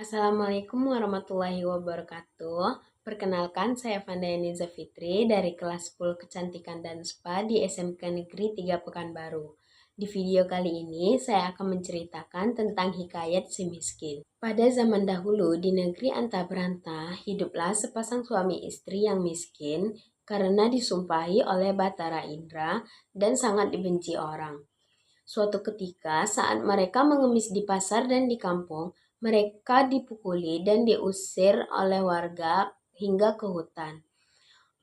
Assalamualaikum warahmatullahi wabarakatuh. Perkenalkan, saya Vandayani Fitri dari kelas 10 Kecantikan dan Spa di SMK Negeri 3 Pekanbaru. Di video kali ini, saya akan menceritakan tentang hikayat si miskin. Pada zaman dahulu, di negeri antah berantah, hiduplah sepasang suami istri yang miskin karena disumpahi oleh Batara Indra dan sangat dibenci orang. Suatu ketika, saat mereka mengemis di pasar dan di kampung, mereka dipukuli dan diusir oleh warga hingga ke hutan.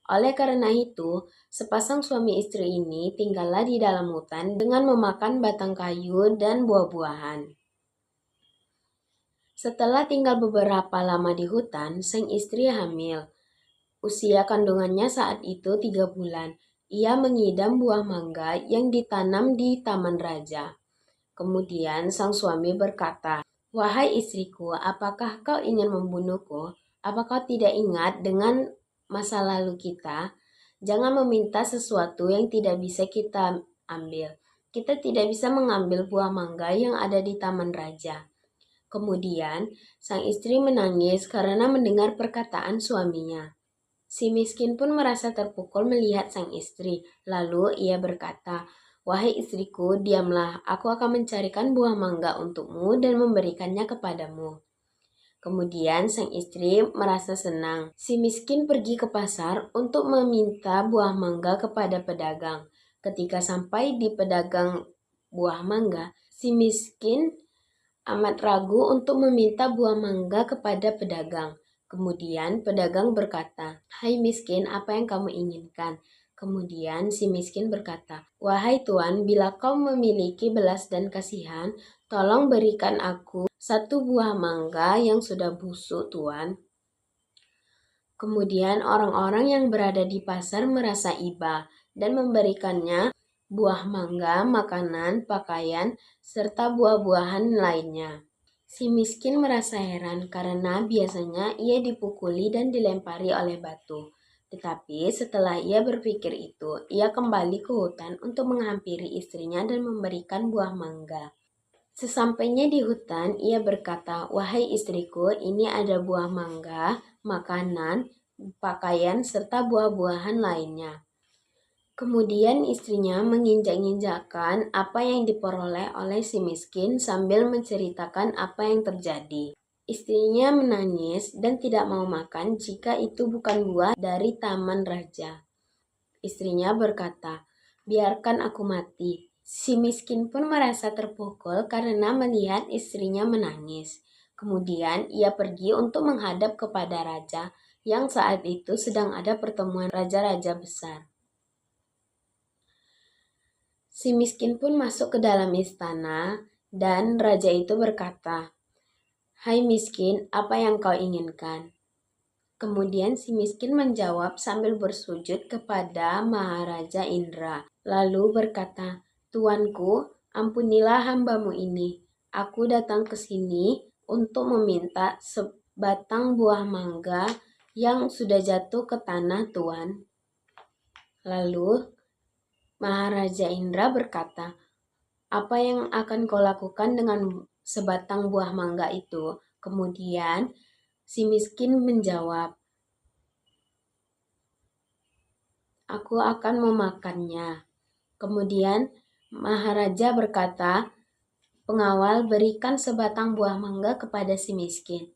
Oleh karena itu, sepasang suami istri ini tinggallah di dalam hutan dengan memakan batang kayu dan buah-buahan. Setelah tinggal beberapa lama di hutan, sang istri hamil. Usia kandungannya saat itu 3 bulan. Ia mengidam buah mangga yang ditanam di taman raja. Kemudian sang suami berkata, "Wahai istriku, apakah kau ingin membunuhku? Apa kau tidak ingat dengan masa lalu kita? Jangan meminta sesuatu yang tidak bisa kita ambil. Kita tidak bisa mengambil buah mangga yang ada di taman raja." Kemudian sang istri menangis karena mendengar perkataan suaminya. Si miskin pun merasa terpukul melihat sang istri. Lalu ia berkata, "Wahai istriku, diamlah, aku akan mencarikan buah mangga untukmu dan memberikannya kepadamu." Kemudian sang istri merasa senang. Si miskin pergi ke pasar untuk meminta buah mangga kepada pedagang. Ketika sampai di pedagang buah mangga, si miskin amat ragu untuk meminta buah mangga kepada pedagang. Kemudian pedagang berkata, "Hai miskin, apa yang kamu inginkan?" Kemudian si miskin berkata, "Wahai tuan, bila kau memiliki belas dan kasihan, tolong berikan aku satu buah mangga yang sudah busuk, tuan." Kemudian orang-orang yang berada di pasar merasa iba dan memberikannya buah mangga, makanan, pakaian, serta buah-buahan lainnya. Si miskin merasa heran karena biasanya ia dipukuli dan dilempari oleh batu. Tetapi setelah ia berpikir itu, ia kembali ke hutan untuk menghampiri istrinya dan memberikan buah mangga. Sesampainya di hutan, ia berkata, "Wahai istriku, ini ada buah mangga, makanan, pakaian, serta buah-buahan lainnya." Kemudian istrinya menginjak-injakkan apa yang diperoleh oleh si miskin sambil menceritakan apa yang terjadi. Istrinya menangis dan tidak mau makan jika itu bukan buah dari taman raja. Istrinya berkata, "Biarkan aku mati." Si miskin pun merasa terpukul karena melihat istrinya menangis. Kemudian ia pergi untuk menghadap kepada raja yang saat itu sedang ada pertemuan raja-raja besar. Si miskin pun masuk ke dalam istana dan raja itu berkata, "Hai miskin, apa yang kau inginkan?" Kemudian si miskin menjawab sambil bersujud kepada Maharaja Indra. Lalu berkata, "Tuanku, ampunilah hambamu ini. Aku datang ke sini untuk meminta sebatang buah mangga yang sudah jatuh ke tanah, Tuan." Lalu Maharaja Indra berkata, "Apa yang akan kau lakukan dengan sebatang buah mangga itu?" Kemudian si miskin menjawab, "Aku akan memakannya." Kemudian Maharaja berkata, "Pengawal, berikan sebatang buah mangga kepada si miskin."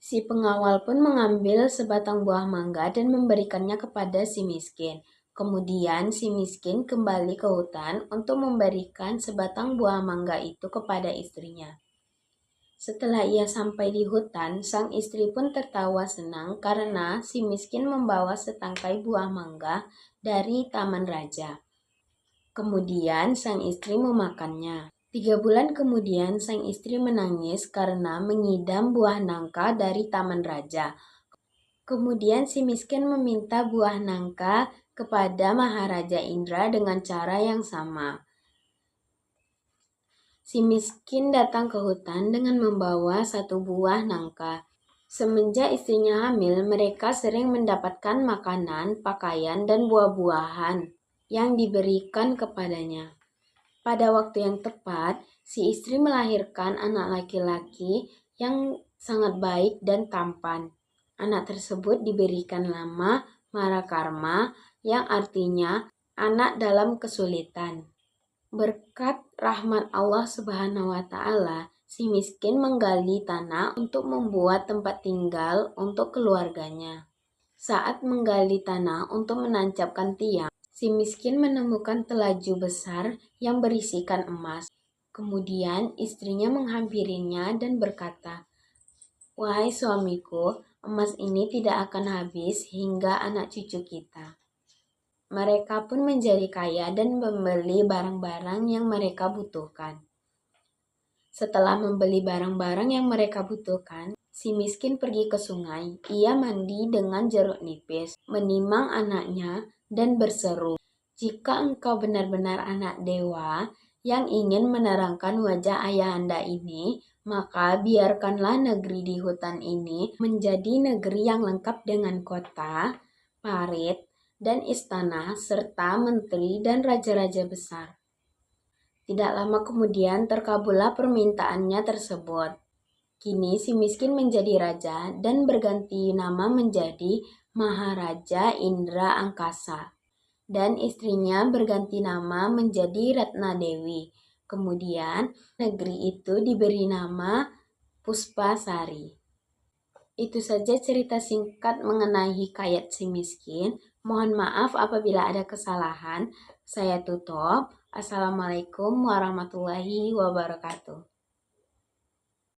Si pengawal pun mengambil sebatang buah mangga dan memberikannya kepada si miskin. Kemudian si miskin kembali ke hutan untuk memberikan sebatang buah mangga itu kepada istrinya. Setelah ia sampai di hutan, sang istri pun tertawa senang karena si miskin membawa setangkai buah mangga dari taman raja. Kemudian sang istri memakannya. 3 bulan kemudian sang istri menangis karena mengidam buah nangka dari taman raja. Kemudian si miskin meminta buah nangka kepada Maharaja Indra dengan cara yang sama. Si miskin datang ke hutan dengan membawa satu buah nangka. Semenjak istrinya hamil, mereka sering mendapatkan makanan, pakaian, dan buah-buahan yang diberikan kepadanya. Pada waktu yang tepat, si istri melahirkan anak laki-laki yang sangat baik dan tampan. Anak tersebut diberikan nama Marakarma yang artinya anak dalam kesulitan. Berkat rahmat Allah Subhanahu wa Ta'ala, si miskin menggali tanah untuk membuat tempat tinggal untuk keluarganya. Saat menggali tanah untuk menancapkan tiang, si miskin menemukan telaju besar yang berisikan emas. Kemudian istrinya menghampirinya dan berkata, "Wahai suamiku, emas ini tidak akan habis hingga anak cucu kita." Mereka pun menjadi kaya dan membeli barang-barang yang mereka butuhkan. Setelah membeli barang-barang yang mereka butuhkan, si miskin pergi ke sungai. Ia mandi dengan jeruk nipis, menimang anaknya, dan berseru, "Jika engkau benar-benar anak dewa yang ingin menerangkan wajah ayahanda ini, maka biarkanlah negeri di hutan ini menjadi negeri yang lengkap dengan kota, parit, dan istana, serta menteri dan raja-raja besar." Tidak lama kemudian terkabullah permintaannya tersebut. Kini si miskin menjadi raja dan berganti nama menjadi Maharaja Indra Angkasa. Dan istrinya berganti nama menjadi Ratna Dewi. Kemudian negeri itu diberi nama Puspasari. Itu saja cerita singkat mengenai hikayat si miskin. Mohon maaf apabila ada kesalahan. Saya tutup. Assalamualaikum warahmatullahi wabarakatuh.